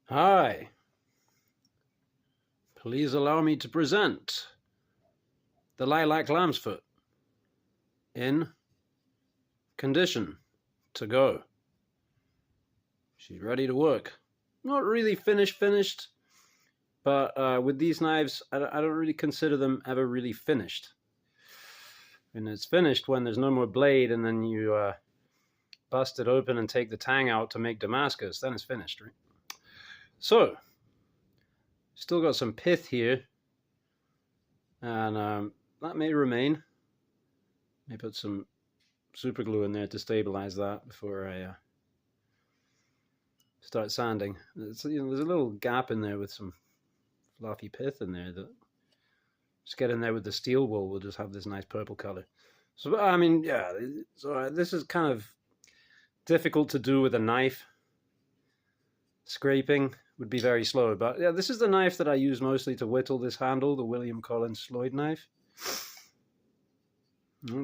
Hi, please allow me to present the Lilac Lambsfoot in condition to go. She's ready to work. Not really finished, but with these knives, I don't really consider them ever really finished. And it's finished when there's no more blade and then you bust it open and take the tang out to make Damascus, then it's finished, right? So, still got some pith here, and that may remain. May put some super glue in there to stabilize that before I start sanding. There's a little gap in there with some fluffy pith in there that just get in there with the steel wool. We'll just have this nice purple color. So I mean, yeah. So this is kind of difficult to do with a knife. Scraping would be very slow, but yeah, this is the knife that I use mostly to whittle this handle, the William Collins Sloyd knife.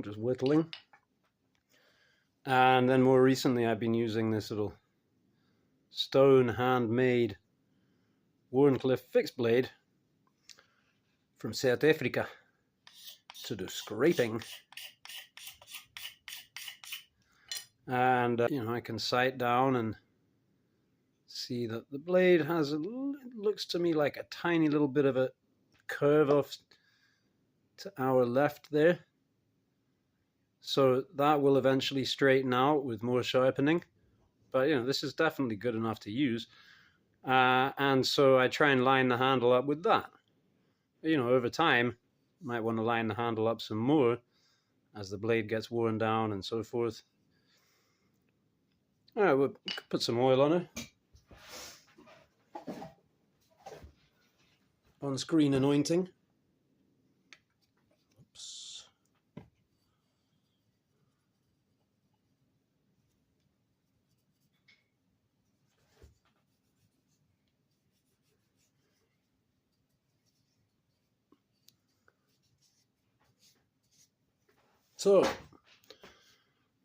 Just whittling. And then more recently I've been using this little stone handmade Wharncliffe fixed blade from South Africa to do scraping. And I can sight down and see that the blade has it looks to me like a tiny little bit of a curve off to our left there. So that will eventually straighten out with more sharpening. But this is definitely good enough to use. And so I try and line the handle up with that. Over time, you might want to line the handle up some more as the blade gets worn down and so forth. All right, we'll put some oil on it. On-screen anointing. Oops. So,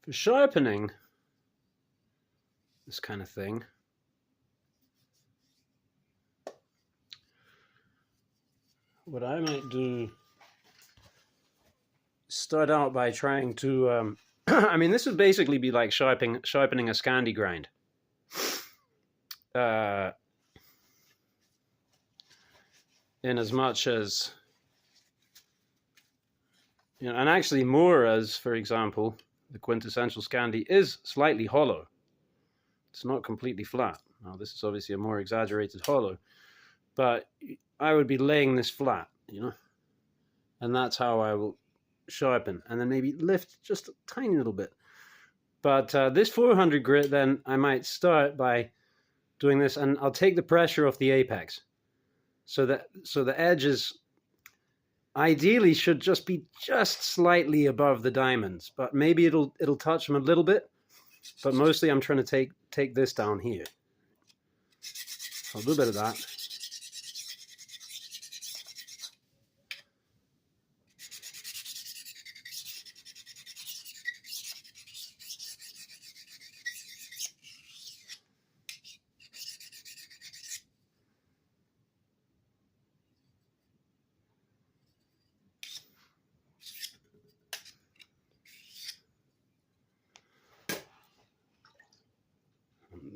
for sharpening this kind of thing, what I might do, start out by trying to, I mean, this would basically be like sharpening a Scandi grind. In as much as, and actually more as, for example, the quintessential Scandi is slightly hollow. It's not completely flat. Now, this is obviously a more exaggerated hollow, but I would be laying this flat, and that's how I will sharpen, and then maybe lift just a tiny little bit. But this 400 grit, then I might start by doing this, and I'll take the pressure off the apex, so the edges ideally should just be just slightly above the diamonds, but maybe it'll touch them a little bit. But mostly I'm trying to take this down here. So I'll do a bit of that.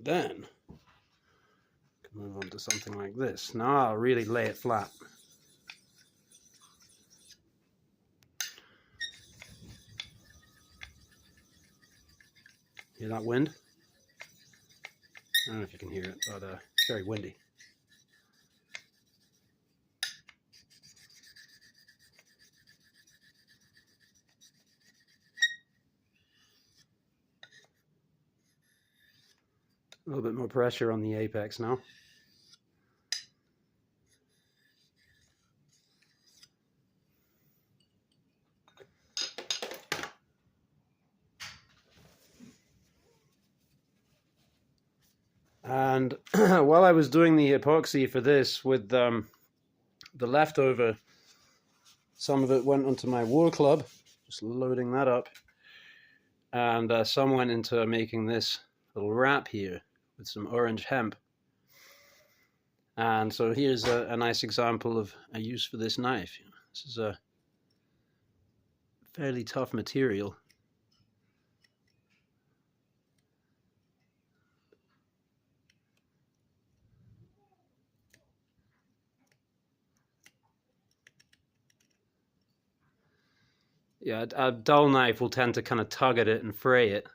Then move on to something like this. Now I'll really lay it flat. Hear that wind? I don't know if you can hear it, but it's very windy. A little bit more pressure on the apex now. And while I was doing the epoxy for this with the leftover, some of it went onto my war club, just loading that up, and some went into making this little wrap here with some orange hemp. And so here's a nice example of a use for this knife. This is a fairly tough material. Yeah, a dull knife will tend to kind of tug at it and fray it.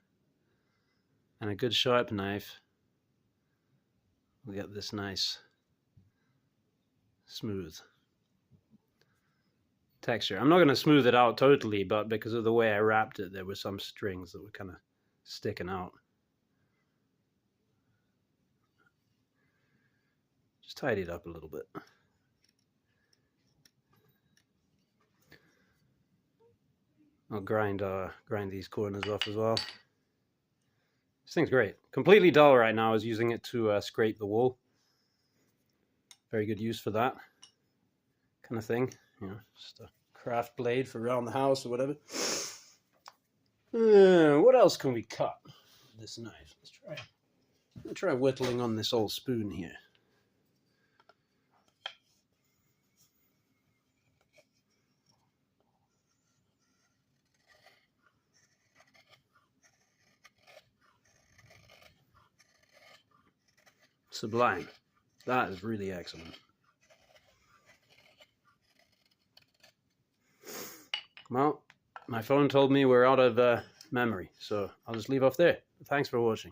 And a good sharp knife will get this nice, smooth texture. I'm not going to smooth it out totally, but because of the way I wrapped it, there were some strings that were kind of sticking out. Just tidy it up a little bit. I'll grind these corners off as well. This thing's great. Completely dull right now. I was using it to scrape the wool. Very good use for that kind of thing. You know, just a craft blade for around the house or whatever. What else can we cut with this knife? Let's try whittling on this old spoon here. Sublime. That is really excellent. Well, my phone told me we're out of memory, so I'll just leave off there. Thanks for watching.